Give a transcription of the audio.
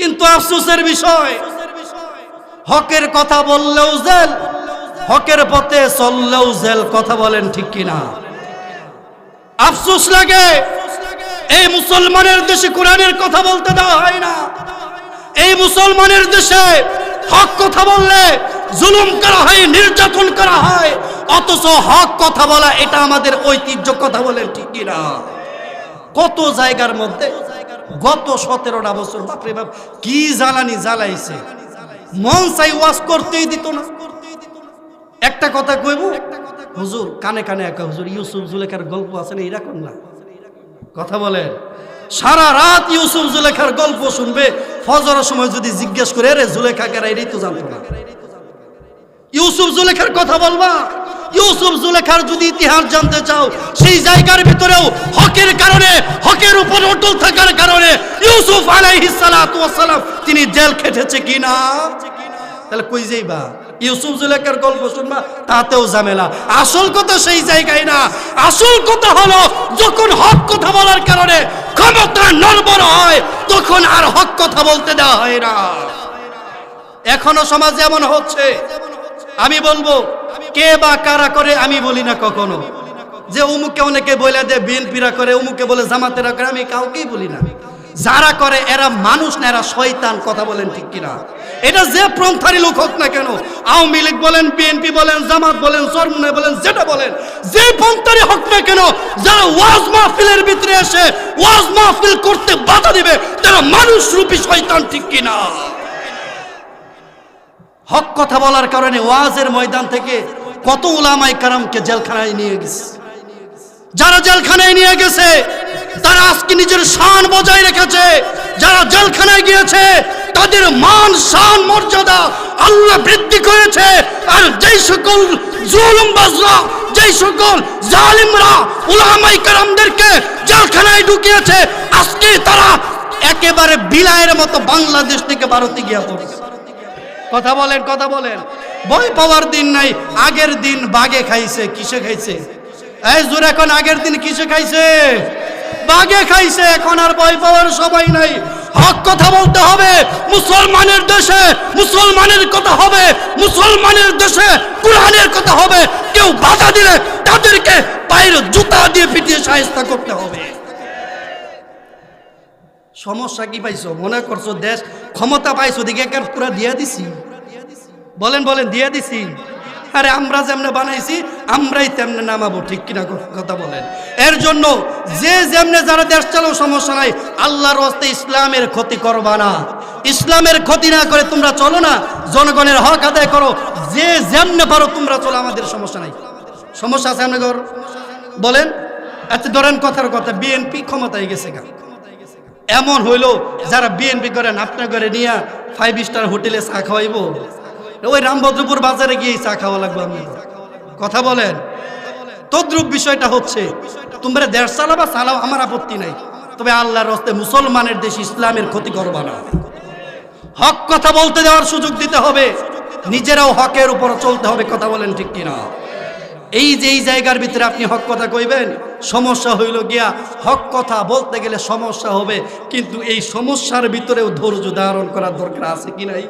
কিন্তু আফসোসের বিষয়, হকের কথা বললেও জেল, হকের পথে চললেও জেল। কথা বলেন ঠিক কিনা? আফসোস লাগে, এই মুসলমানের দেশে কোরআনের কথা বলতে দেওয়া হয় না। এই মুসলমানের দেশে হক কথা বললে জুলুম করা হয়, নির্যাতন করা হয়, অথচ হক কথা বলা এটা আমাদের ঐতিহ্য। কথা বলেন ঠিক কিনা? কত জায়গার মধ্যে গত 17টা বছর বাপরে বাপ কি জ্বালানি জ্বালাইছে, মন চাই ওয়াজ করতেই দিত না। একটা কথা কইব, হুজুর কানে কানে একা, হুজুর ইউসুফ জুলেখার গল্প আছে না, এরকম না। কথা বলেন, সারা রাত ইউসুফ জুলেখার গল্প শুনবে, ফজরের সময় যদি জিজ্ঞেস করে রে জুলেখা কারা, এটাই তো জানতো না। ইউসুফ জুলেখার কথা বলবা, ইউসুফ জুলেখার যদি ইতিহাস জানতে চাও, সেই জায়গার ভিতরেও হকের কারণে, হকের উপর অটল থাকার কারণে ইউসুফ আলাইহিস সালাতু ওয়াস সালাম তিনি জেল খেটেছে কিনা? তাহলে কই যাইবা? ইউসুফ জুলেখার গল্প শুনবা, তাতেও ঝামেলা। আসল কথা সেই জায়গায় না। আসল কথা হলো যখন হক কথা বলার কারণে ক্ষমতা নড়বড় হয়, তখন আর হক কথা বলতে দেওয়া হয় না। এখনো সমাজে এমন হচ্ছে। আমি বলবো কে বা কারা করে আমি বলি না কখনো, যে অমুকে অনেকে বলে দে বিএনপিরা করে, অমুকে বলে জামাতেরা করে, আমি কাউকেই বলি না। যারা করে এরা মানুষ না, এরা শয়তান। কথা বলেন ঠিক কিনা? এটা যে পন্থারই লোক হোক না কেন, আওয়ামী লীগ বলেন, বিএনপি বলেন, জামাত বলেন, চরমুনাই বলেন, যেটা বলেন, যে পন্থারই হোক না কেন, যারা ওয়াজ মাহফিলের ভিতরে এসে ওয়াজ মাহফিল করতে বাধা দিবে, তারা মানুষ রূপী শয়তান। ঠিক কিনা? হক কথা বলার কারণে ওয়াজের ময়দান থেকে কত উলামায়ে কেরামকে জেলখানায় নিয়ে গেছে। যারা জেলখানায় নিয়ে গেছে তারা আজকে নিজের শান বজায় রেখেছে। যারা জেলখানায় গিয়েছে তাদের মান শান মর্যাদা আল্লাহ বৃদ্ধি করেছে। আর যেই সকল জুলুমবাজরা, যেই সকল জালিমরা উলামায়ে কেরামদেরকে জেলখানায় ঢুকিয়েছে, আজকে তারা একেবারে বিলায়ের মতো বাংলাদেশ থেকে ভারতে গিয়ে পড়েছে। কথা বলেন, কথা বলেন। ভয় পাওয়ার দিন নাই। আগের দিন বাগে খাইছে, কিসে খাইছে? এই জোর এখন আগের দিন কিসে খাইছে? বাগে খাইছে। এখন আর ভয় পাওয়ার সময় নাই। হক কথা বলতে হবে। মুসলমানের দেশে মুসলমানের কথা হবে, মুসলমানের দেশে কোরআনের কথা হবে। কেউ বাধা দিলে তাদেরকে পায়ের জুতা দিয়ে পিটিয়ে শায়েস্তা করতে হবে। সমস্যা কি পাইছো? মনে করছো দেশ ক্ষমতা পাইছো দিকে পুরা দিয়া দিছি? বলেন বলেন, দিয়া দিছি? আরে আমরা যেমনে বানাইছি আমরাই তেমনে নামাবো। ঠিক কিনা কথা বলেন? এর জন্য যে যেমনে যারা দেশ চালাও সমস্যা নাই, আল্লাহর রাস্তায় ইসলামের ক্ষতি করবা না। ইসলামের ক্ষতি না করে তোমরা চলো না, জনগণের হক আদায় করো। যে যেমনে পারো তোমরা চলো, আমাদের সমস্যা নাই। সমস্যা আছে আপনাদের? বলেন। আচ্ছা ধরেন কথার কথা, বিএনপি ক্ষমতায় গেছে গা, এমন হইলো যারা বিএনপি করেন আপনার ঘরে নিয়ে 5 স্টার হোটেলে চা খাওয়াইবো? ওই রামভদ্রপুর বাজারে গিয়ে চা খাওয়া লাগবে আপনার? কথা বলেন। তদ্রুপ বিষয়টা হচ্ছে, তোমরা দেশ চালাবা, চালাও, আমার আপত্তি নাই, তবে আল্লাহর রাস্তায় মুসলমানের দেশ ইসলামের ক্ষতি করবা না। হক কথা বলতে দেওয়ার সুযোগ দিতে হবে, নিজেরাও হকের উপর চলতে হবে। কথা বলেন ঠিক কিনা? এই যে এই জায়গার ভিতরে আপনি হক কথা কইবেন, সমস্যা হইল গিয়া হক কথা বলতে গেলে সমস্যা হবে, কিন্তু এই সমস্যার ভিতরেও ধৈর্য ধারণ করার দরকার আছে কি নাই?